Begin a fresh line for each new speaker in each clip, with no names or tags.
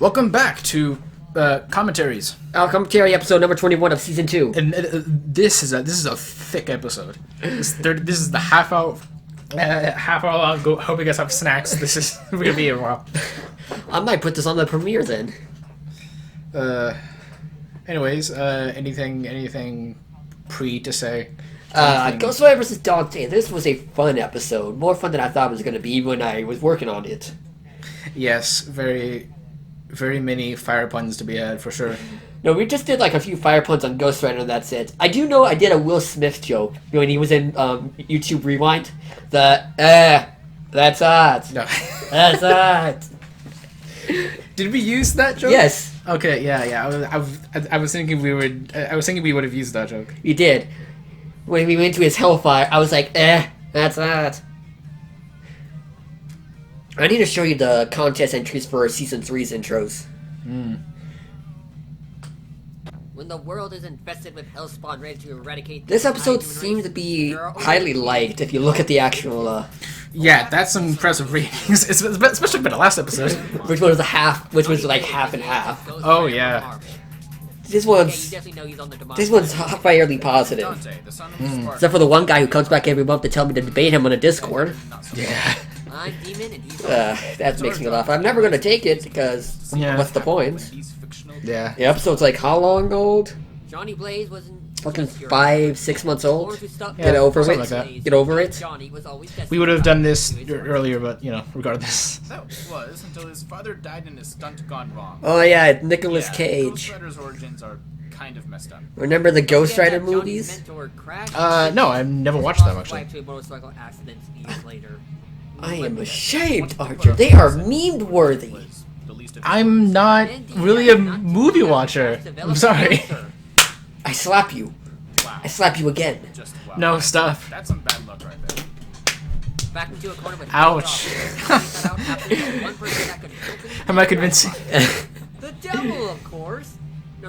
Welcome back to commentaries.
Our commentary episode number 21 of season 2.
And this is a thick episode. This is the half hour long. Hope you guys have snacks. This is we're gonna be here a while.
I might put this on the premiere then.
Anyways, anything pre to say?
Ghost Rider vs. Dante. This was a fun episode. More fun than I thought it was going to be when I was working on it.
Yes, very many fire puns to be had for sure.
No, we just did like a few fire puns on Ghost Rider and that's it. I do know I did a Will Smith joke when he was in YouTube Rewind. That's hot.
No.
That's hot.
Did we use that joke?
Yes.
Okay, yeah. I was thinking we would have used that joke.
You did. When we went to his Hellfire, I was like, that's hot. I need to show you the contest entries for Season 3's intros.
When the world is infested with hellspawn ready to eradicate...
This episode seemed to be highly liked if you look at the actual,
Yeah, that's some impressive ratings, especially for the last episode.
which was like half and half.
Oh, yeah.
This one's fairly positive.
Dante, the son of Sparta.
Except for the one guy who comes back every month to tell me to debate him on a Discord.
Yeah.
I'm Demon and he's...
That makes me laugh. I'm never gonna take it because what's the point?
He's fictional.
Yeah.
The episode's like how long old?
Johnny Blaze wasn't...
Fucking 5-6 months old.
Yeah,
Get over
something
it.
like that.
Get over it.
Johnny was always
We would have done this earlier, but, regardless.
That was until his father died and his stunt gone wrong.
Oh yeah, Nicolas
Ghost
Cage.
Rider's origins are kind of messed up.
Remember the Ghost Rider movies?
No, I've never watched them, actually.
To a motorcycle accident years later.
I am ashamed, Archer. They are meme-worthy.
Was the least of
I'm not really a movie watcher. I'm sorry.
I slap you.
wow.
I slap you again.
Just wow.
No, stuff.
That's some bad luck right there.
Back into a corner with...
Ouch. Am I convincing?
The devil, of course. No,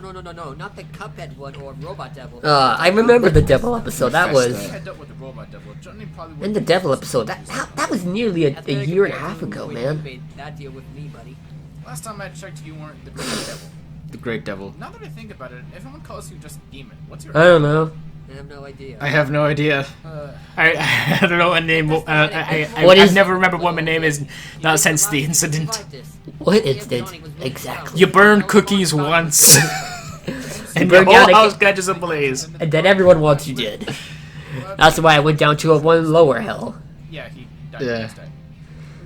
not the Cuphead one or Robot Devil.
I remember the Devil episode. That
If
was...
he had dealt with the robot devil, Johnny probably would
In the Devil episode, that was nearly a year and a half ago,
You
man.
made that deal with me, buddy.
Last time I checked, you weren't the great devil.
The Great Devil.
Now that I think about it, everyone calls you just Demon. What's your
I don't know.
I have no idea.
I have no idea. I don't know what name.
What
I never remember what my name is. Not since the incident.
What incident? Exactly.
You burned cookies once, and your
burned
whole
down a
house
ca-
catches ablaze.
And then everyone wants you dead. That's why I went down to a one lower hell.
Yeah, he died
Yeah.
the next day.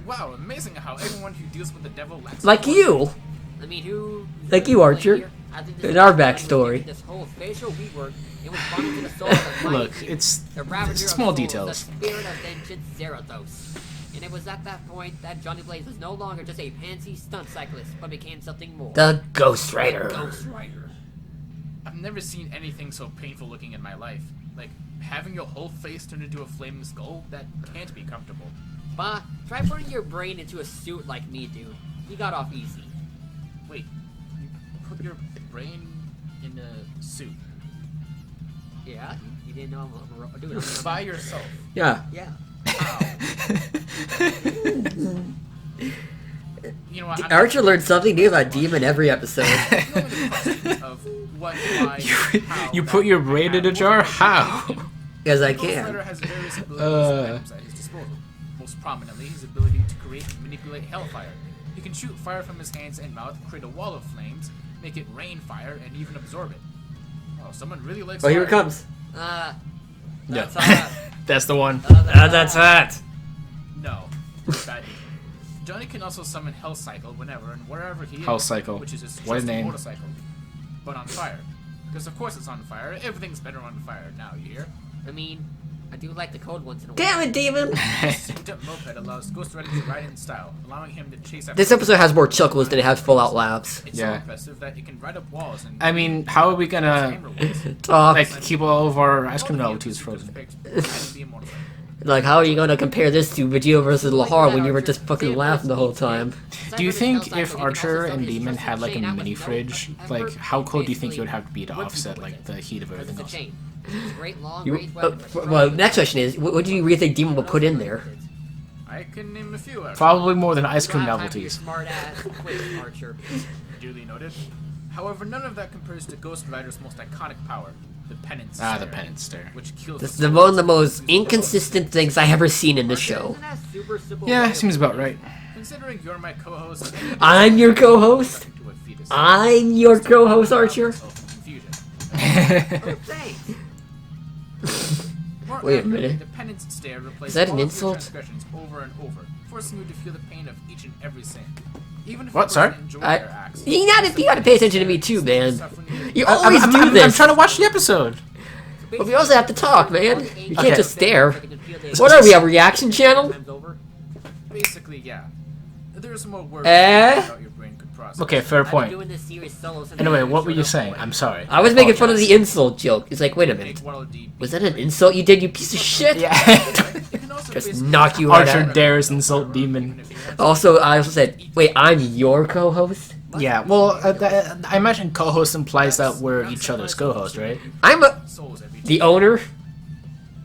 Wow, amazing how everyone who deals with the devil lacks...
Like you.
I mean, who...
Like you, Archer.
I think
In our backstory.
This whole facial rework, it was brought into the soul of the
Look,
mighty,
it's
the Ravager of
small
souls,
details.
The spirit of ancient Zarathos. And it was at that point that Johnny Blaze was no longer just a pansy stunt cyclist, but became something more.
The Ghost Rider.
Ghost Rider.
I've never seen anything so painful looking in my life. Like, having your whole face turned into a flaming skull? That can't be comfortable.
Bah, try putting your brain into a suit like me, dude. You got off easy.
Wait, you put your brain in a suit?
Yeah? You didn't know I'm doing it.
By yourself?
Yeah.
Yeah.
You know what? I'm
Archer learned something new about Demon every episode.
going the question of what, why, how,
You
that,
put your brain in a jar? How?
As I
Ghost Rider
can.
has various abilities and items at his disposal. Most prominently, his ability to create and manipulate hellfire. He can shoot fire from his hands and mouth, create a wall of flames, make it rain fire, and even absorb it. Oh, someone really likes
Oh, here it
fire.
comes.
That's
That's the one.
That's hot.
No. Bad news. Johnny can also summon Hell Cycle whenever and wherever he is.
Hell Cycle.
Which is his
What a
trusty
name.
motorcycle. But on fire. Because of course it's on fire. Everything's better on fire now, you hear?
I mean, I do like the cold once in a while.
Damn it, Demon.
This souped-up moped allows Ghost Rider to ride in style, allowing him to chase after...
This episode has more chuckles than it has full-out laughs.
It's
Yeah.
so impressive that it can ride up walls and...
I mean, how are we gonna
Talk.
like keep all of our ice cream novelties frozen?
Like, how are you gonna compare this to Vegeta versus Lahar when you were just fucking laughing the whole time?
Do you think if Archer and Demon had like a mini fridge, like how cold do you think it would have to be to offset like the heat of everything
It's a
else?
chain. It's a great long
You,
range weapon.
well, next question is, what do you really think Demon will put in there?
I can name a few.
Probably more than ice cream
Laugh after your
novelties.
smart ass quick, Archer.
Duly noted. However, none of that compares to Ghost Rider's most iconic power, the Penance
Ah,
Stare,
the penance stare.
which kills
This is
the
one of the most inconsistent things I ever seen in this show.
Isn't that super simple
Yeah,
way of
seems about
putting
right.
it?
Considering you're my co-host,
I'm your co-host.
to a fetus.
I'm your co-host, Archer.
Confusion.
Oh, thanks.
More
Wait a
accurately,
minute.
The Penance Stare replaces
Is that an
all of your
insult?
transgressions over and over, forcing you to feel the pain of each and every sin. Even if
What,
you
sorry?
personally enjoy
I-
their acts,
You gotta pay attention to me too, man. You
I'm,
always do
I'm
this.
trying to watch the episode.
But we also have to talk, man. You can't
Okay.
just stare. What are we, a reaction channel?
Basically, yeah. There's more work
Eh?
about your brain could process.
Okay, fair
I've been
point.
doing this series solo since
Anyway,
I
what were you
showed up
saying?
for
I'm sorry.
I was making fun of the insult joke. It's like, wait a minute. Was that an insult you did, you piece of shit?
Yeah.
Just knock you right
Archer
out.
dares insult demon.
Also, I also said, wait, I'm your co-host?
Yeah, well, I imagine co-host implies that we're each other's co-host, right?
I'm the owner?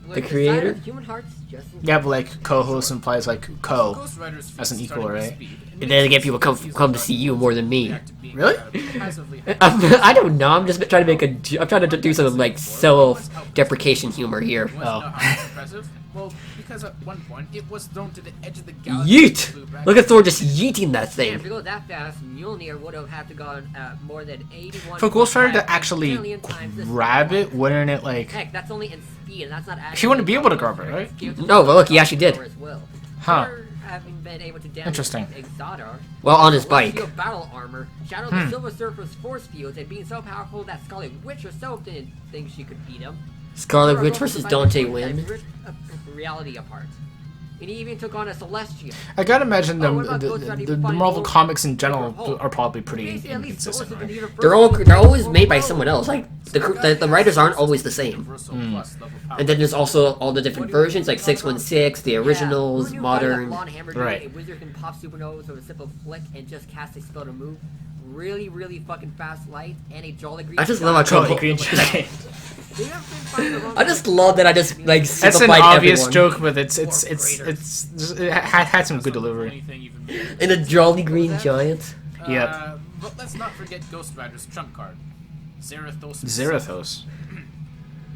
With
The
desire
creator?
of human hearts just in
Yeah, but like co-host implies like co. As an equal, right?
And then again, people come to see you more than me.
Really?
I don't know. I'm just trying to make I'm trying to do some like self-deprecation humor here.
Oh.
Well, because at one point it was thrown to the edge of the galaxy.
Yeet! Look at Thor just yeeting that
If
thing.
it goes that fast, Mjolnir would have had to gone more than 81.
For Ghost Rider to
million
actually
times the
grab
speed.
it, wouldn't it like...
Heck, that's only in speed, and that's not.
He wouldn't be able to grab it, right?
No, but look, he actually did.
As well.
Huh.
For having been able to damage
Interesting.
Exodar,
Well, on his
Celestial
bike.
battle armor, shadow the Silver Surfer's force fields, and being so powerful that Scarlet Witch herself didn't think she could beat him.
Scarlet Witch versus Dante win.
Reality apart. And he even took on a Celestial.
I gotta imagine
Oh, what about Ghost Rider
the
even fighting
Marvel
Hulk?
comics in general
Hulk?
are probably pretty
Basically, at least
inconsistent,
Source of the
right?
universe
They're always made by someone else. Like the writers aren't always the same. And then there's also all the different versions, like 616, the originals, modern.
Right.
A wizard can pop supernovas with a simple flick and just cast a spell to move. Really, really fucking fast light and a jolly green.
I just love how
Totally
Trump.
green giant.
I just love that I just like
That's an
simplified
obvious
everyone.
joke, but it had some good delivery.
And a jolly green giant.
Yep.
But let's not forget Ghost Rider's trump card, Zarathos.
Zarathos.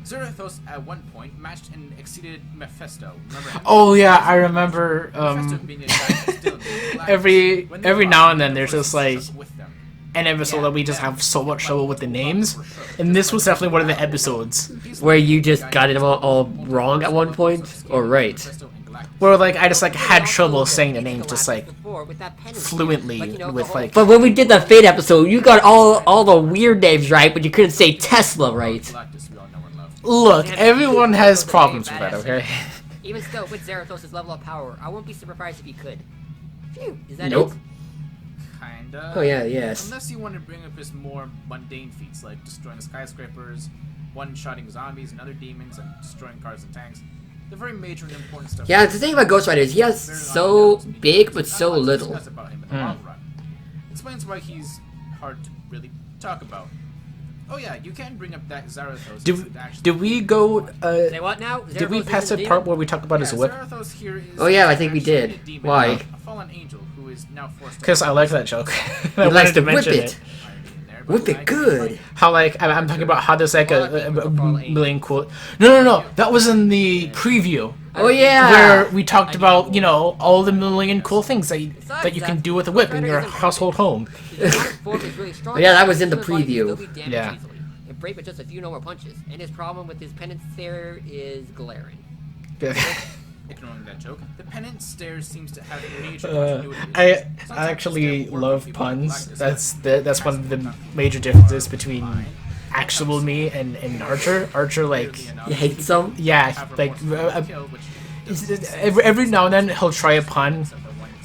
Zarathos at one point matched and exceeded Mephisto. Remember him?
Oh yeah, I remember.
Mephisto being a guy that's still in the black.
every
When they
every
fought,
now and
the
then there's
universe
just like
stuck with them.
an episode that we just have so much trouble with the names, and this was definitely one of the episodes
Where you just got it all wrong at one point, or right?
where like I just like had trouble saying the names just like fluently with like.
But when we did the Fate episode, you got all the weird names right, but you couldn't say Tesla right.
Galactus we all know and love.
Look, everyone has problems with that, okay?
Even still, with Zarathos' level of power, I wouldn't be surprised if he could. Phew, is that
Nope.
it?
Kinda.
Oh yeah, yes.
Unless you want to bring up his more mundane feats like destroying skyscrapers, one-shotting zombies and other demons, and destroying cars and tanks. The very major and important stuff.
Yeah, the thing about Ghost Rider is he has so big but so little.
About him in the long run. Explains why he's hard to really talk about. Oh yeah, you can bring up that Zarathos.
Did we go?
Say what now?
Did we
Zarathos
pass
isn't
the
a
part
demon?
where we talk about his whip?
Zarathos here is
Oh, yeah, I think we
actually
did.
a demon,
Why?
A fallen angel who is now forced to
Because I like that joke. I
He likes
wanted
to
to
whip
mention
it. Whip it good.
How like I'm talking about how there's like a million quote. No. That was in the preview.
Oh yeah.
Where we talked about, you know, all the million cool things that you can do with a whip in your household home.
Yeah, that was in the preview.
Yeah.
And brave with just a few normal punches. And his problem with his penance stare is glaring.
Ignoring that joke, the penance stare seems to have major
I
continuity.
I actually love puns. That's one of the major differences between actual me and Archer. Archer like
You hate some?
yeah like every now and then he'll try a pun,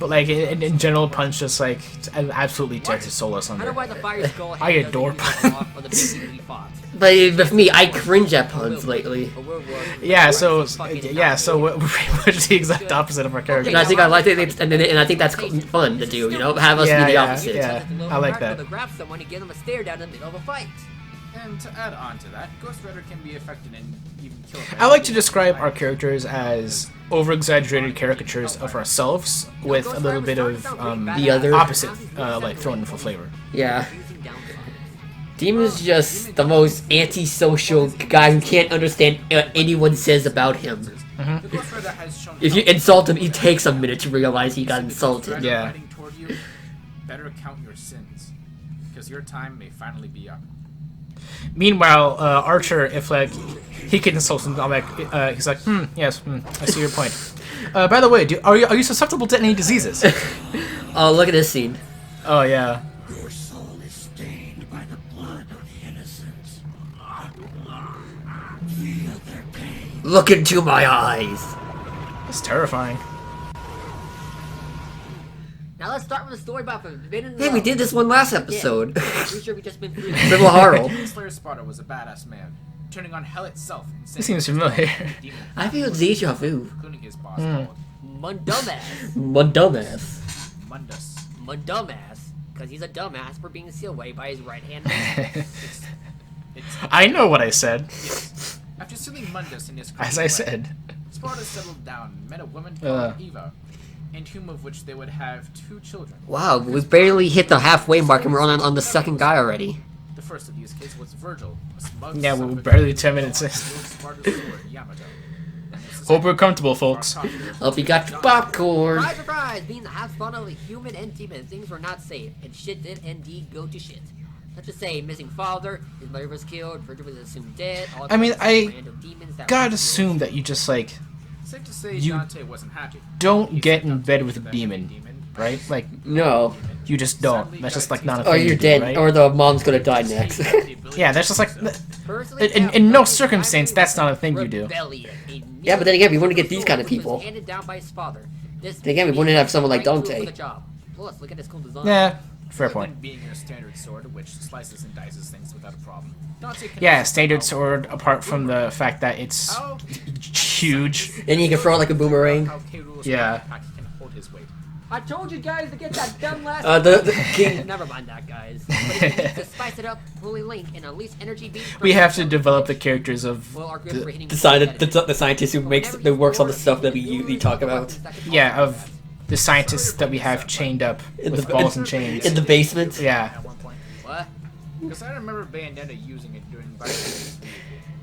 but like in general puns just like absolutely tears his soul
I
asunder.
don't know why the fire skull
I
head
adore
doesn't use off of the people we fought.
But with me, I cringe at puns lately.
Yeah, so we're pretty much the exact opposite of our character.
And I think I like it, and I think that's fun to do. You know, have us be the opposite.
Yeah. I like that.
To grab someone and give them a stare down in the middle of a fight.
And to add on to that, Ghost Rider can be affected and even killed by...
I like to describe our characters as over-exaggerated caricatures of ourselves with a little bit of
The other-
opposite, like thrown in for flavor.
Yeah. Demon's just the most antisocial guy who can't understand what anyone says about him.
The Ghost Rider has shown...
If you insult him, he takes a minute to realize he got insulted.
Yeah.
Riding toward you, better count your sins, because your time may finally be up.
Meanwhile, Archer, if like he can insult him, I'm like, he's like, yes, I see your point. By the way, are you susceptible to any diseases?
Oh, look at this scene.
Oh yeah.
Your soul is stained by the blood of the innocent. Feel their pain.
Look into my eyes.
That's terrifying.
Now let's start with the story about Forbidden
Hey, we did this one last episode.
Pretty sure we just been through
Riddle Harl.
Slayer Sparta was a badass man, turning on hell itself and
This seems familiar.
demon,
I feel deja vu.
including his boss called
Mundumbass.
One dumbass.
Mundus.
Mundumbass. Because he's a dumbass for being sealed away by his right hand man.
I know what I said.
Yes. After sealing Mundus in his
As I said.
Sparta settled down and met a woman
Uh.
called Eva, and whom of which they would have 2 children.
Wow, we barely hit the halfway mark and we're on the second guy already.
The first of these kids was Virgil, a smug
Yeah,
son
we're
of a
barely
gun
10 minutes
who
in.
stole Sparta's sword, Yamato. And his
Hope we're
second,
comfortable, folks.
Arcadius.
Hope you got your popcorn.
Surprise, surprise! Being the half spawn of a human and demon, things were not safe, and shit did indeed go to shit. Let's just say, missing father, his mother was killed, Virgil was assumed dead. All
I mean,
because of
I
random demons that
gotta
were
assume that you just like
Safe to say
You
Dante wasn't happy.
don't
He
get
sent
in
up
bed
to
with a
that
demon,
demon,
right? Like
No.
you just don't. That's just like not a thing.
Or
you
you're
do,
dead,
right?
or the mom's gonna die next.
Yeah, that's just like
Personally,
in no circumstance that's not a thing you do.
rebellion, a
Yeah, but then again, we wouldn't get these kind of
which was
people.
handed down by his father. This
Then again, we wouldn't have someone like
right tool
Dante.
for the job. Plus, look at his cool design.
Yeah, fair
Other
point.
than being your standard sword, which slices and dices things without a problem. Dante can
Yeah,
also
standard
how-
sword. Apart from the fact that it's
how-
huge.
Then you can throw it like a boomerang.
how K. Rool's
Yeah.
pack can hold his weight.
I told you guys to get that done last
The king.
Never mind that, guys. But if you need to spice it up, fully link and unleash energy beam.
We have to develop the characters of
Well, our good for hitting
The scientist who makes that works on the stuff that we talk about
of the scientists that we have chained up
In
with
the-
balls and chains.
in the basement.
Yeah.
At one point.
What?
Because I remember Bayonetta using it during Vice.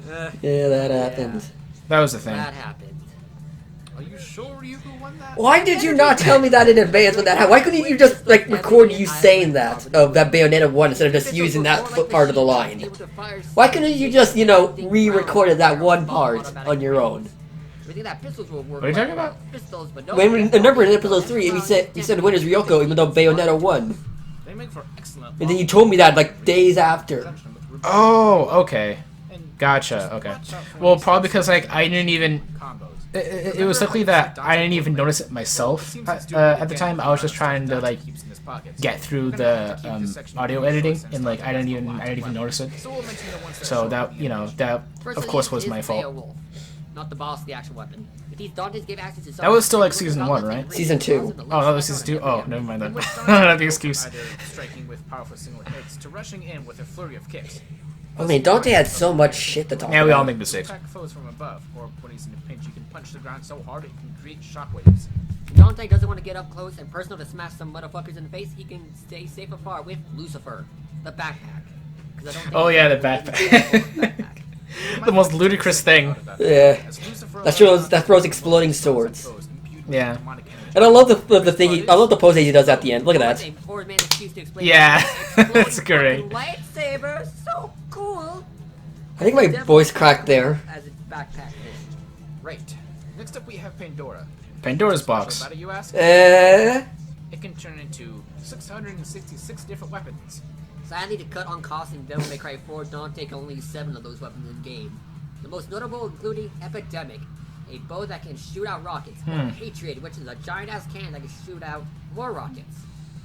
Yeah, that happened.
That was the thing.
That happened.
Are you sure Ryugu won that?
Why did you not tell me that in advance when that happened? Why couldn't you just like record you saying that of that Bayonetta one instead of just using that part of the line? Why couldn't you just re-recorded that one part on your own?
What are you talking about?
When remember in episode 3, you said when is Ryoko even though Bayonetta won,
They make for excellent.
and then you told me that like days after.
Oh, okay. Gotcha. Okay. Well, probably because like I didn't even.
Combos.
It was likely that I didn't even notice it myself at the time. I was just trying to like get through the audio editing, and like I didn't even notice it. So that that of course was my fault.
Not the boss, the actual weapon. If these Dantes gave access to
That was still like season 1, right?
Season 2.
Oh, that was season 2. Oh, never mind then. Not the excuse.
Either striking with powerful single hits to rushing in with a flurry of kicks.
I mean, Dante had so much shit to talk
Yeah, we all
about.
make mistakes.
Attack foes from above, or when he's in a pinch, you can punch the ground so hard it can create shockwaves.
Dante doesn't want to get up close and personal to smash some motherfuckers in the face. He can stay safe afar with Lucifer, the backpack. 'Cause I don't think
Oh
he's
yeah, the
ever been
backpack.
backpack.
The most ludicrous thing.
Yeah.
As Lucifer
That throws exploding swords.
foes impute
Yeah.
demonic energy.
And I love the thing. I love the pose that he does at the end. Look at that.
A poor man's excuse to explain
Yeah,
why an
that's
exploding
great.
fucking Lightsaber, so cool.
I think my voice cracked there.
As its backpack is.
Right. Next up we have Pandora.
Pandora's
Special
box.
about it, you ask?
Eh.
It can turn into 666 different weapons.
Sadly, to cut on costs in Devil May Cry 4, Dante can only use 7 of those weapons in game. The most notable including Epidemic, a bow that can shoot out rockets, or Hatred, which is a giant-ass cannon that can shoot out more rockets.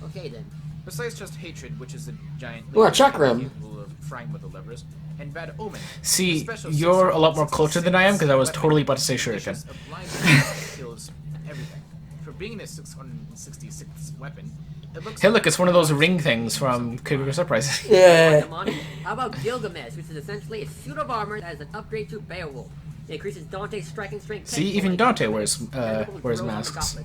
Okay then.
Besides just Hatred, which is a giant
Or a
laser
chakram.
capable of frying with the levers, and Bad Omen.
See,
a special
you're a lot more
666
cultured than I am because I was
weapon
totally about to say
that
shuriken.
unleashes a blinding that kills everything. For being a 666 weapon, It looks
Hey, look, it's one of those ring things from Kid Surprise.
Yeah.
How about Gilgamesh, which is essentially a suit of armor that is an upgrade to Beowulf? It increases Dante's striking strength.
See, even Dante wears masks.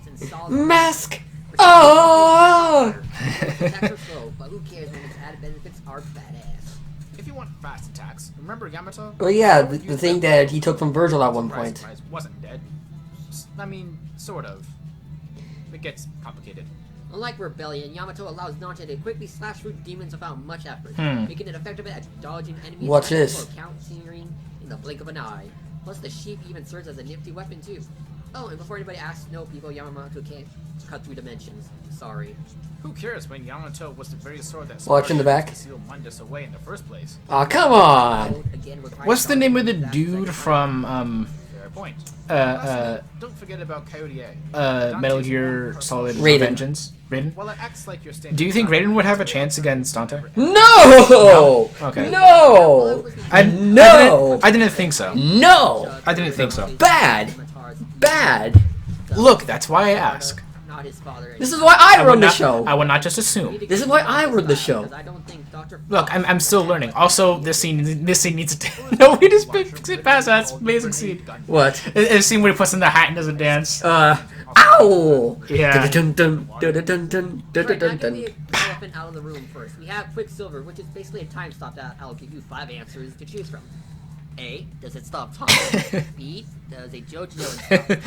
Mask. Oh.
Attacks are slow, but who cares when its added benefits are badass?
If you want fast attacks, remember Yamato?
Well, yeah, the thing that he took from Virgil at one point.
Surprise, wasn't dead. I mean, sort of. It gets complicated.
Unlike Rebellion, Yamato allows Dante to quickly slash through demons without much effort, making it effective at dodging enemies
Watch this.
or countering in the blink of an eye. Plus, the sheep even serves as a nifty weapon too. Oh, and before anybody asks, no, people, Yamato can't cut through dimensions. Sorry.
Who cares when Yamato was the very sword that
Watch in the back.
to seal Mundus away in the first place?
Oh, come on.
Again,
What's the name of the dude from
Fair point.
uh
Don't forget about Coyote A.
Metal Gear Solid
Raiden.
Vengeance? Raiden?
Well, it acts like you're standing.
Do you think Raiden would have a chance against Dante?
No.
Okay.
No.
I didn't think so.
No.
I didn't think so.
Bad. Bad.
Look, that's why I ask.
Not his father.
This is why I
would
run the
not,
show.
I will not just assume.
This is why I run the show.
I don't think Dr.
Look, I'm still learning. Also, this scene needs to. No, we just skip past that. It's an amazing scene.
What?
It's a scene where he puts in the hat and does a dance.
Ow!
Yeah.
Dun dun dun dun dun dun dun
Right,
dun
now
dun.
get the elephant out of the room first. We have Quicksilver, which is basically a time stop that I'll give you 5 answers to choose from. A. Does it stop time? B. Does a JoJo stop time?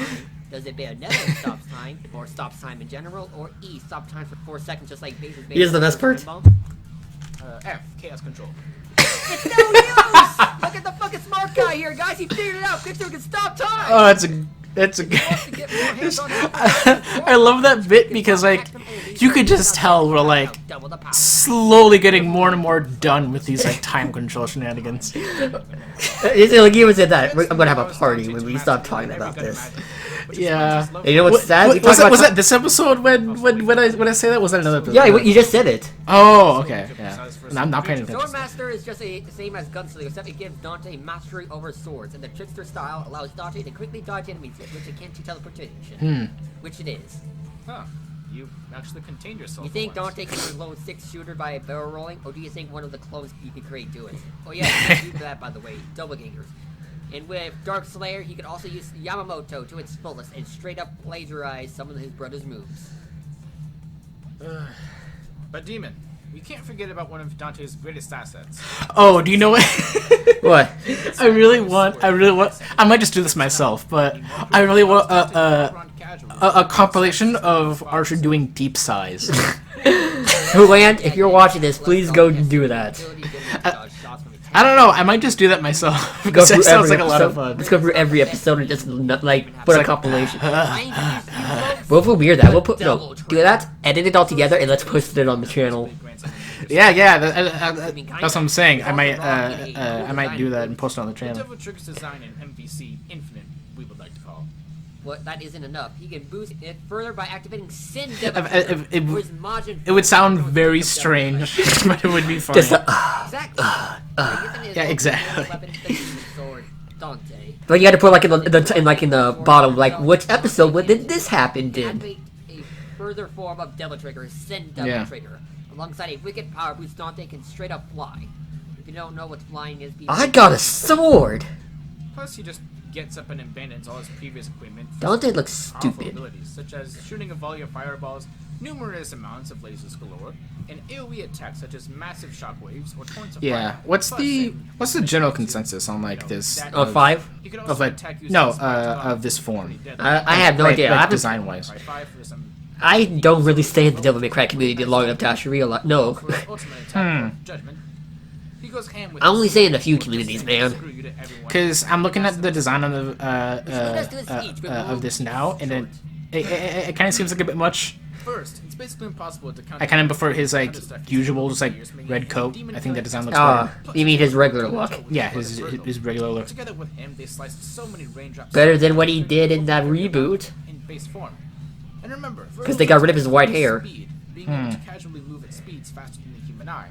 Does it Bayonetta stop time, or stop time in general? Or E. Stop time for 4 seconds, just like Base's
Here's the best part.
F. Chaos Control.
It's no use! Look at the fucking smart guy here, guys. He figured it out. Quicksilver can stop time.
Oh, it's a. I love that bit because like you could just tell we're like slowly getting more and more done with these like time control shenanigans.
It's like you said that. I'm gonna have a party when we stop talking about this.
Yeah.
And you know what's sad? We
Was
talk about
that this episode when I say that? Was that another episode?
Yeah, you just said it.
Oh, okay. Yeah. No, I'm not paying attention.
Swordmaster is just the same as Gunslinger, except it gives Dante mastery over swords, and the trickster style allows Dante to quickly dodge enemies, which it can't do teleportation. Which it is.
Huh. You actually contained yourself.
You think
for once.
Dante can reload 6 shooter by a barrel rolling, or do you think one of the clones you could create do it? Oh yeah, you can do that by the way, doppelgangers. And with Dark Slayer, he could also use Yamamoto to its fullest and straight up plagiarize some of his brother's moves.
But Demon, you can't forget about one of Dante's greatest assets.
Oh, do you know what?
What?
I really want. I might just do this myself, but I really want a compilation of Archer doing deep sighs.
Huland, if you're watching this, please go do that.
I don't know. I might just do that myself. Because that sounds like a lot of fun.
Let's go through every episode and just like put a compilation. We'll feel that. We'll put do that, edit it all together, and let's post it on the channel.
Yeah. That's what I'm saying. I might do that and post it on the
The
channel.
Devil Trigger's design in MVC Infinite, we would like to call.
What that isn't enough. He can boost it further by activating Sin
It would sound very strange, but it would be funny.
Just
Exactly.
Yeah, exactly.
Dante.
but you got to put like in the bottom, like which episode did this happen? Did
Activate a further form of Devil Trigger, Sin Devil
Yeah.
Trigger. Alongside a wicked power boost, Dante can straight up fly. If you don't know what flying is,
I got a sword?
Plus, he just gets up and abandons all his previous equipment. for
Dante looks
powerful
stupid.
abilities, such as shooting a volley of fireballs, numerous amounts of lasers galore, and AoE attacks such as massive shockwaves or torrents of
Yeah.
fire.
What's
Plus,
the general consensus on like this?
that-
Oh, 5?
he could
Of
also
like
attack using
no
his spiked
of this form.
I have no
Like-
idea.
like
I haven't-
design wise.
By 5 for some
I don't really stay in the Devil May Cry community long enough to actually realize. No,
for his ultimate attack for Judgment. He goes ham with
I only
his
stay in a few
sword,
communities,
saying,
man.
"Screw you to everyone."
Because I'm looking at the design of this now, and it kind of seems like a bit much.
First, it's basically impossible to count.
I kind of prefer his like usual just like red coat. I think that design looks
Ah,
better.
you mean his regular look?
Yeah, his regular look.
Together with him, they sliced so many raindrops.
Better than what he did in that reboot.
In base form. And remember,
'Cause they got rid of his white hair.
Speed, being able to casually move at speeds faster than the human eye.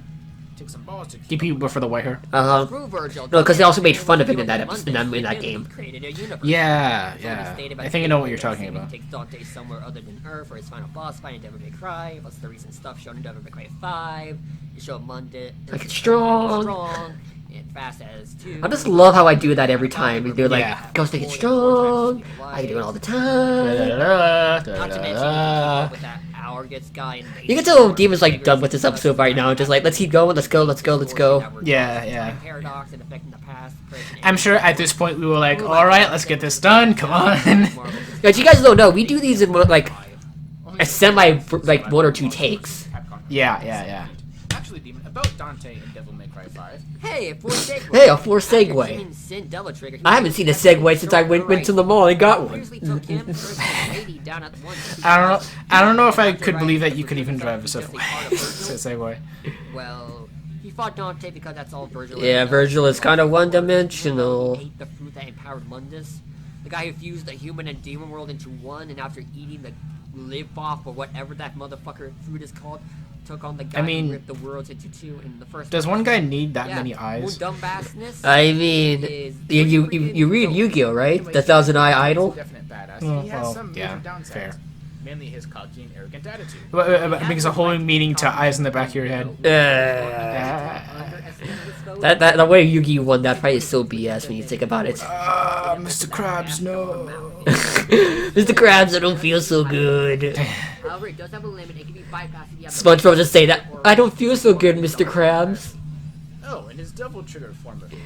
Take some balls to
Keep people for the white hair.
Screw Virgil.
No, because they also made fun of him in that episode, in that game.
Created a universe.
Yeah,
It's only
yeah.
stated by
I think I know what you're
the
talking
scene
about.
Takes Dante somewhere other than Earth for his final boss fight in Devil May Cry. Plus the recent stuff shown in Devil May Cry 5. It showed Monday.
Like it's strong.
And fast as 2.
I just love how I do that every time. They're like,
Yeah.
Ghost Take It Strong. I do it all the time.
Not to mention with that Hourglass guy. And
You can tell Demon's like done with this episode right now. Just like, let's keep going, let's go, let's go, let's go.
Yeah, yeah.
Paradox and affecting the past, present, and
I'm sure at this point we were like, alright, let's get this done, come on.
Guys, you guys don't know, we do these in like a semi like 1 or 2 takes.
Yeah, yeah, yeah.
Actually, Demon, about Dante in Devil May Cry 5.
Hey, a forced segue.
Hey, a forced segue. I haven't seen a segue since I went to the mall and got one.
I don't know if I could believe that you could even drive a Segway.
Well, he fought Dante because that's all Virgil.
Yeah, Virgil is kind of one-dimensional.
He ate the fruit that empowered Mundus. The guy who fused the human and demon world into one, and after eating the live off or whatever that motherfucker fruit is called, took on the guy who ripped the worlds into 2 in the first.
Does one guy need that many eyes?
I mean, you read Yu-Gi-Oh, right? The Thousand Eye Idol.
Definite badass.
Oh,
He has
well,
some
yeah,
major downsides.
fair.
Mainly his cocky and arrogant attitude.
It makes a whole meaning to eyes in the back of your head.
The way Yu-Gi won that fight is so BS when you think about it.
Mr. Krabs, no.
Mr. Krabs, I don't feel so good.
However, it does have a limit. It can be bypassed if you have
SpongeBob just say that. I don't feel so good, Mr. Krabs.
Oh, and his double trigger form of his.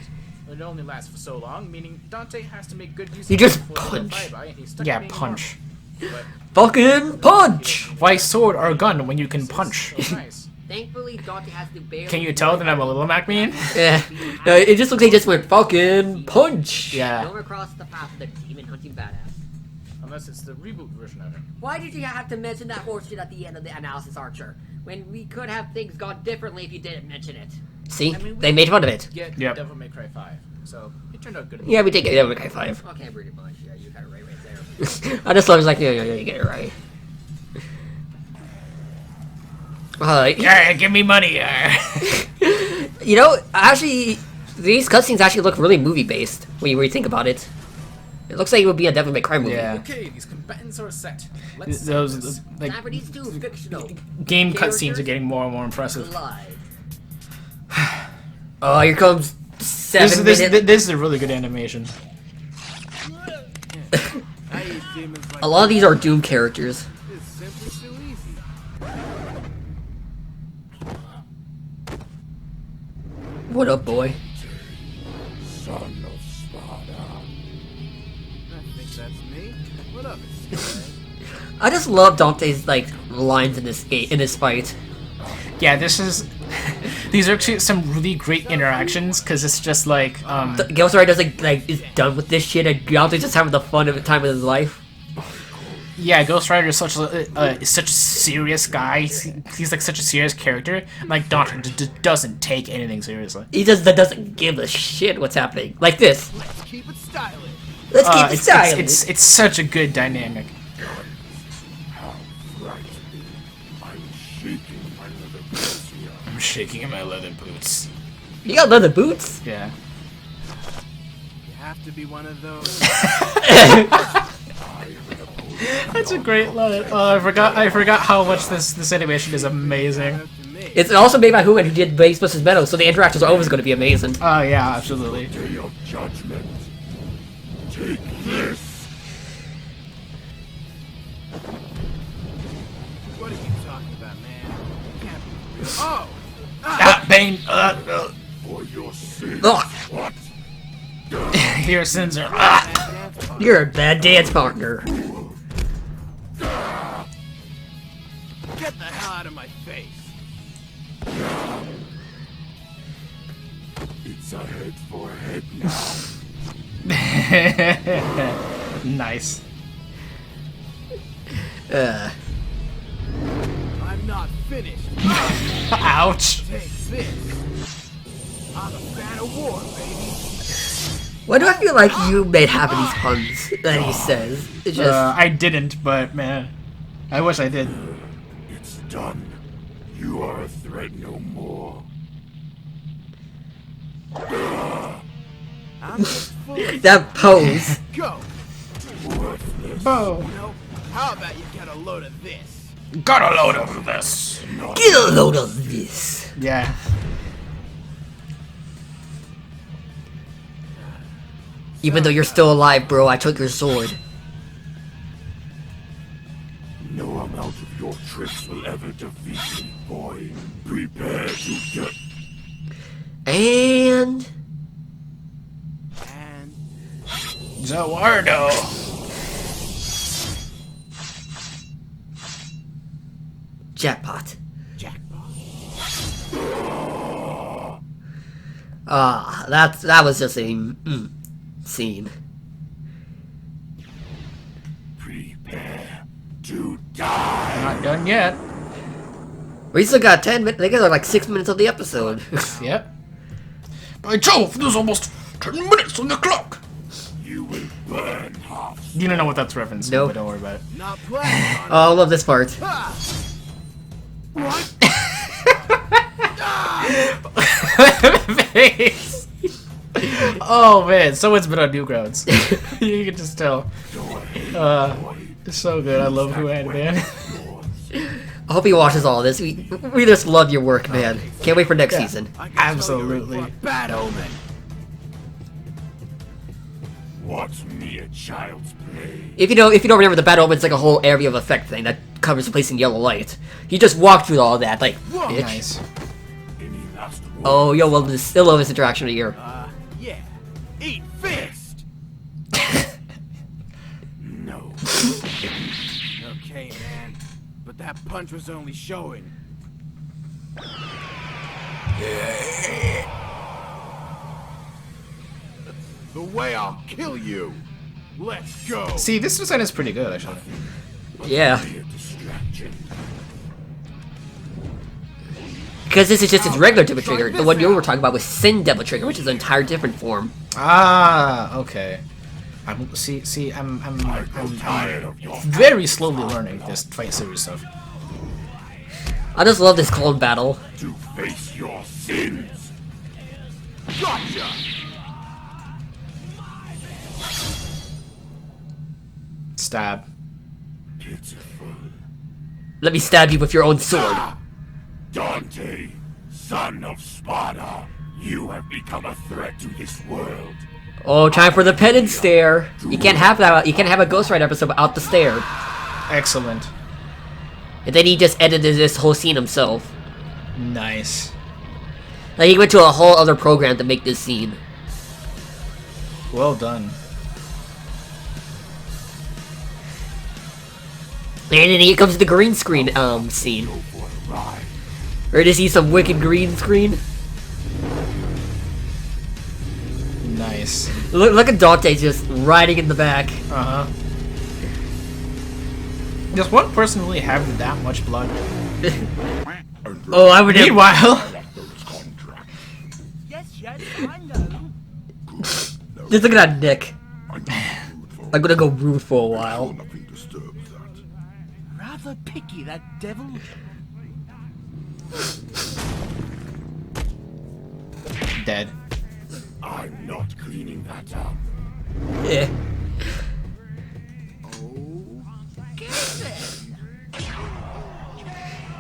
It only lasts for so long, meaning Dante has to make good use
You
of
just
it before the
punch.
bye-bye, and he's stuck
Yeah,
being
punch.
normal.
Fucking punch!
Why sword or gun when you can punch?
But so nice.
Thankfully, Dante has to bear.
Can you tell that I'm a little Mac man?
Yeah. No, it just looks like he just went fucking punch.
Yeah.
Don't cross the path of the demon hunting badass.
Unless it's the reboot version of it.
Why did you have to mention that horseshit at the end of the analysis, Archer? When we could have things gone differently if you didn't mention it.
See?
I mean,
They made fun of it.
Get
Yep.
Devil May Cry 5, so it turned out good.
Yeah, we did get Devil May Cry 5.
Okay, pretty much. Yeah, you got it right there.
I just love like, yeah, you get it right.
Yeah, give me money.
You know, actually, these cutscenes actually look really movie-based when you think about it. It looks like it would be a Devil May Cry movie.
Yeah.
Okay, these combatants are set. Let's
Those like
Time for these two fictional
game cutscenes are getting more and more impressive.
collide.
Oh, here comes 7
This
minutes.
is a really good animation.
A lot of these are Doom characters.
It's simply too easy.
What up, boy?
Son of Sparta. I think that's me. What up,
I just love Dante's like lines in this game, in this fight.
Yeah, this is. These are actually some really great interactions because it's just like
Ghost Rider like is done with this shit, and Dante's just having the fun of the time of his life.
yeah, Ghost Rider is such a serious guy. He's like such a serious character. Like Dante doesn't take anything seriously.
He just doesn't give a shit what's happening. Like this.
Let's keep it stylish.
Let's keep it stylish.
It's such a good dynamic.
How right. I'm shaking my leather boots here.
I'm shaking in my leather boots.
You got leather boots?
Yeah.
You have to be one of those.
That's a great line. Oh, I forgot how much this animation is amazing.
Up to me.
It's also made by who did Base vs. Metal, so the interactions are always going to be amazing.
Oh yeah, absolutely.
Day of judgment. Take this. What are you talking about, man? You can't be real. Oh!
Ah, Bane.
For your sins.
Ugh,
What?
Your sins are.
Dance partner.
you're a bad dance partner.
Get the hell out of my face. It's a head for head now.
Nice.
I'm not finished.
Ouch.
Take this. I'm a fan of war, baby.
Why do I feel like you made half of these puns that he says? It's just
I didn't, but man, I wish I did.
It's done. You are a threat no more.
That pose.
Go.
Oh.
You know, how about you get a load of this?
Got a load of this.
Get a load of this.
Yeah.
Even though you're still alive, bro, I took your sword.
No amount of your tricks will ever defeat me, boy. Prepare to get...
And...
And
Zawardo.
jackpot.
jackpot.
Ah, that was just a scene.
Prepare to die.
Not done yet.
We still got 10 minutes. They got like 6 minutes of the episode.
Yep. By Jove, there's almost 10 minutes on the clock.
You will burn half.
You don't know what that's referencing,
Nope.
but don't worry about it.
Not planning on
Oh, I love this part.
What?
Face. Oh man, someone's been on Newgrounds. You can just tell. It's so good. I love Who Had Man.
I hope he watches all this. We just love your work, man. Can't wait for next season.
I can tell you're in
Absolutely.
for a bad omen.
What's mere child's play?
If you don't remember, the Bad Omen's like a whole area of effect thing that covers placing yellow light. He just walked through all that, like, bitch.
Nice.
Any last words?
Oh, yo, well, still love this interaction right here.
Yeah. Eat fist.
No.
Okay, man. But that punch was only showing. The way I'll kill you. Let's go.
See, this design is pretty good, actually.
Yeah.
Be a distraction.
Because this is just his regular Devil Trigger. The one you were talking about was Sin Devil Trigger, which is an entire different form.
Ah, okay. I'm
Tired of your
very slowly learning this fight series stuff.
I just love this clone battle.
to face your sins.
Gotcha.
Stab.
Pitiful.
Let me stab you with your own sword.
Dante, son of Sparta, you have become a threat to this world.
Oh, time for the penance stare. You can't have that. You can't have a Ghost Rider episode without the stare.
Excellent.
And then he just edited this whole scene himself.
Nice.
Like he went to a whole other program to make this scene.
Well done.
And then here comes the green screen scene.
Go for a ride.
Ready to see some wicked green screen?
Nice.
Look at Dante just riding in the back.
Uh-huh. Does one person really have that much blood?
Oh, I would.
Meanwhile,
Yes, I know.
Just look at that neck. I'm gonna go rude for a while.
Nothing disturbs that.
Rather picky, that devil.
dead.
I'm not cleaning that up.
Yeah.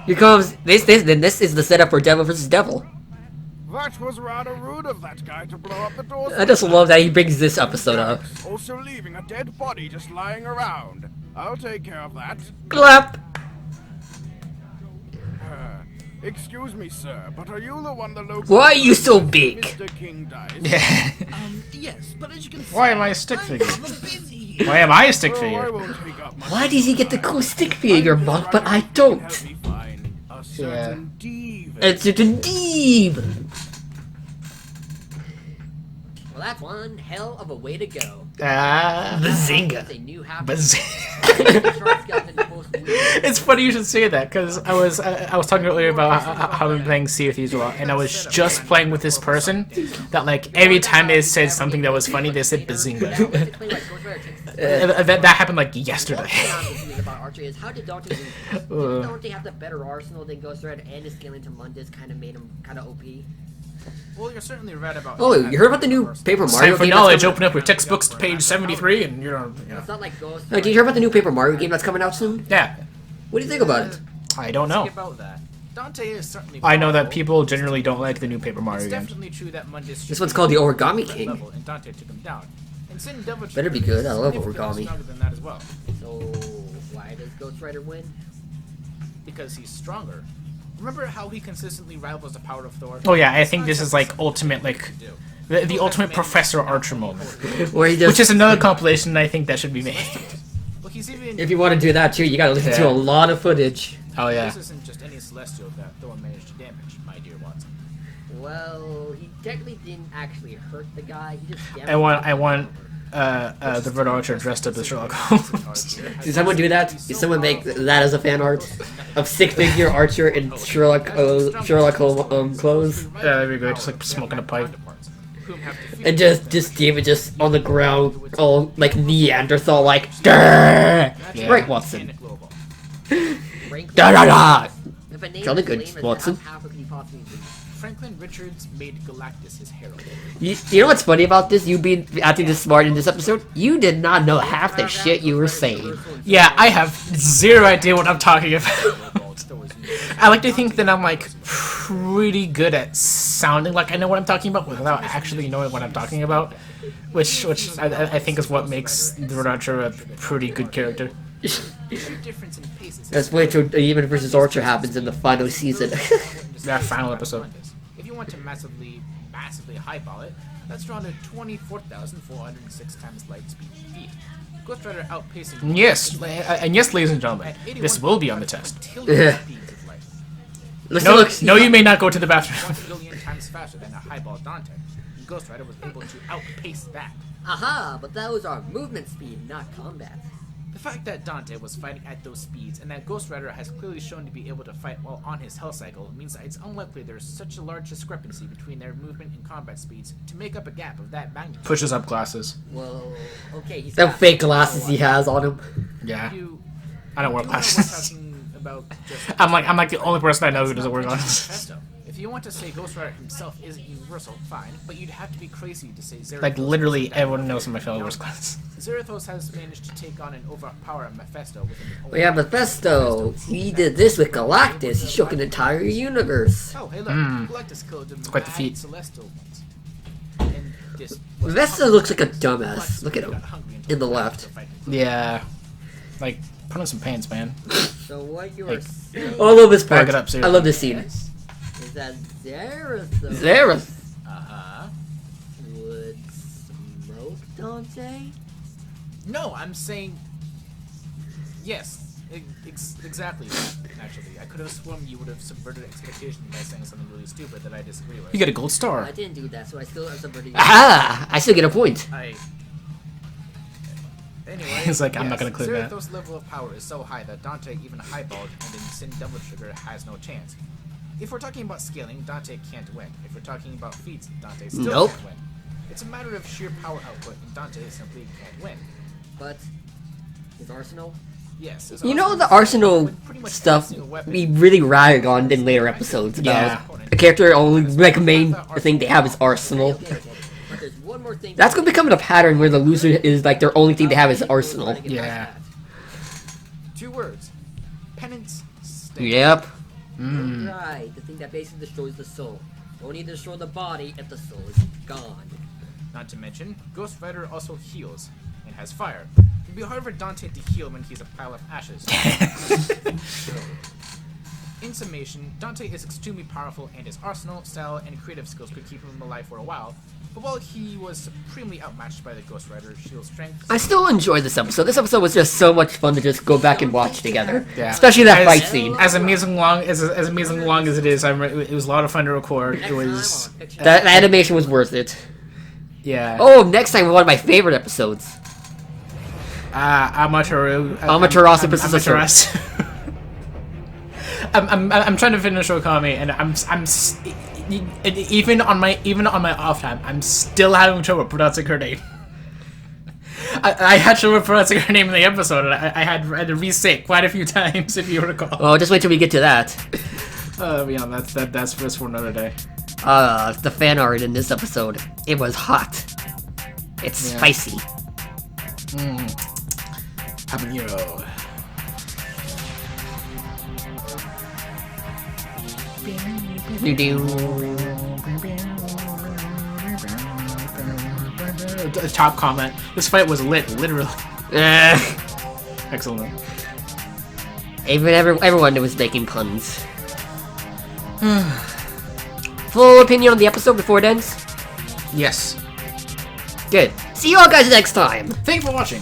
Here comes this. Then this is the setup for Devil versus Devil.
That was rather rude of that guy to blow up the doors.
I just love that he brings this episode up.
Also leaving a dead body just lying around. I'll take care of that.
Clap.
Excuse me, sir, but are you the one the local...
Why are you so big?
Mr. King dies?
Yeah.
Yes, but as you can see...
Why am I a stick figure?
busy here.
Why am I a stick
Oh, I
figure?
won't take up much
Why does he get the cool stick figure, Monk, but I don't?
Help me find a certain diva.
It's a deep.
Well, that's one hell of a way to go.
Bazinga.
It's a new half.
It's funny you should say that because I was talking earlier about how I've been playing Sea of Thieves a lot, and I was just playing with this person that like every time they said something that was funny, they said bazinga. That happened like yesterday.
About Archer is how did Dante lose? Didn't Dante have the better arsenal than Ghost Rider, and his scaling to Mundus kind of made him kind of OP?
Well, you're certainly right about.
Oh, you heard about the new Paper
It's
Mario
time for
game?
knowledge.
That's
Open up your coming... to page 73, and you're.
It's not like Ghost.
did you hear about the new Paper Mario game that's coming out soon?
Yeah,
What do you think about it?
I don't know.
About that. Dante is certainly.
I know that
powerful.
people generally don't like the new Paper Mario
It's
games.
definitely true that Mundus.
This one's called the Origami
that
King.
level, and Dante took him down. And Sin Devil
Better be good, I love
significantly
origami.
stronger than that as well,
So why does Ghost Rider win?
because he's stronger. Remember how he consistently rivals the power of Thor?
Oh yeah, I think this is like ultimate, like
Do.
the ultimate Professor Archer moment,
Where he just,
which is another compilation I think that should be made.
Well, he's even.
if you want to do that too, you gotta listen to
Yeah.
a lot of footage.
Oh yeah.
This isn't just any celestial that Thor managed to damage, my dear Watson.
Well, he technically didn't actually hurt the guy. He just damaged
I want the Red Archer dressed up as Sherlock Holmes.
Did someone do that? Did someone make that as a fan art of stick-figure Archer in Sherlock Holmes clothes?
Yeah, there we go, just like smoking a pipe.
And just David just on the ground, all like Neanderthal, like Durr!
Yeah.
Right, Watson.
Franklin.
Da da da.
If a name
Jolly
is
good,
lame as that,
Watson.
how powerful could he possibly be?
Franklin Richards made Galactus his herald.
You know what's funny about this? You being acting this smart in this episode? You did not know half the shit you were saying.
Yeah, I have zero idea what I'm talking about. I like to think that I'm like pretty good at sounding like I know what I'm talking about without actually knowing what I'm talking about, which I think is what makes the Red Archer a pretty good character.
Difference in paces.
That's why Demon versus Archer happens in the final season.
That final episode.
If you want to massively highball it, that's drawn to 24,406 times light speed feet. Ghost Rider outpacing.
Yes, and yes, ladies and gentlemen, this will be on the test.
Yeah.
No, no, you may not go to the bathroom.
1 billion times faster than a highball Dante. And Ghost Rider was able to outpace that.
Aha, but those are movement speed, not combat.
The fact that Dante was fighting at those speeds and that Ghost Rider has clearly shown to be able to fight while on his health cycle means that it's unlikely there's such a large discrepancy between their movement and combat speeds to make up a gap of that magnitude.
Pushes up glasses.
Well, okay, he's
The
got
fake glasses he has on him.
Yeah,
You,
I don't wear
you know we're
glasses.
talking about just
I'm like the only person I know who doesn't wear glasses.
Mephisto. If you want to say Ghost Rider himself isn't universal, fine, but you'd have to be crazy to say Zerathos.
Like literally
isn't
everyone
that
knows in my family wears glasses.
Zerathos has managed to take on and overpower Mephisto within his own.
Oh yeah, Mephisto, he did this with Galactus. He shook an entire universe.
Oh, hey look, Galactus killed him.
quite the feat.
Celestial ones. And this was
Mephisto looks like a dumbass. Look at him. In the left.
Yeah, like put on some pants, man.
So what you were
Like-
saying
Oh, I love this part.
Back it up,
I
seriously.
love this scene.
is that Zerathos
Zerath.
Uh-huh.
would smoke Dante?
No, I'm saying yes. Exactly that, actually. I could have sworn you would have subverted expectations by saying something really stupid that I disagree with.
You get a gold star.
I didn't do that, so I still have subverted.
Ah, I still get a point.
Anyway,
He's like, I'm not gonna clear that.
Zerathos' level of power is so high that Dante even highballed and then Sin Devil Trigger has no chance. If we're talking about scaling, Dante can't win. If we're talking about feats, Dante still
Nope.
can't win. It's a matter of sheer power output, and Dante simply can't win.
But his arsenal?
Yes. his
You know
arsenal
the
is
Arsenal
with pretty much every
stuff
single weapon.
we really rag on in later episodes about
Yeah.
a character only like main thing they have is Arsenal.
Okay. But there's one more thing.
That's gonna become a pattern where the loser is like their only thing they have is Arsenal.
Yeah.
2 words. Penance. State.
Yep.
Right, the thing that basically destroys the soul. Only destroy the body if the soul is gone.
Not to mention, Ghost Rider also heals and has fire. It'd be hard for Dante to heal when he's a pile of ashes. In summation, Dante is extremely powerful and his arsenal, style, and creative skills could keep him alive for a while. But while he was supremely outmatched by the Ghost Rider Shield's strength,
I still enjoyed this episode. This episode was just so much fun to just go back and watch together.
Yeah.
Especially that
As-
fight scene.
As amazing long as it is, it was a lot of fun to record. It was
That animation was worth it.
yeah.
Oh, next time one of my favorite episodes.
Amaterasu.
Amaterasu versus
Amaterasu. I'm trying to finish Okami, and even on my off time, I'm still having trouble pronouncing her name. I had trouble pronouncing her name in the episode, and I had to re-say it quite a few times, if you recall.
Oh, just wait till we get to that.
Yeah, that's for another day.
The fan art in this episode. It was hot. It's
Yeah.
spicy.
Habanero. Top comment. This fight was lit, literally. Excellent.
Everyone was making puns. Full opinion on the episode before it ends?
Yes.
Good. See you all guys next time!
Thank you for watching.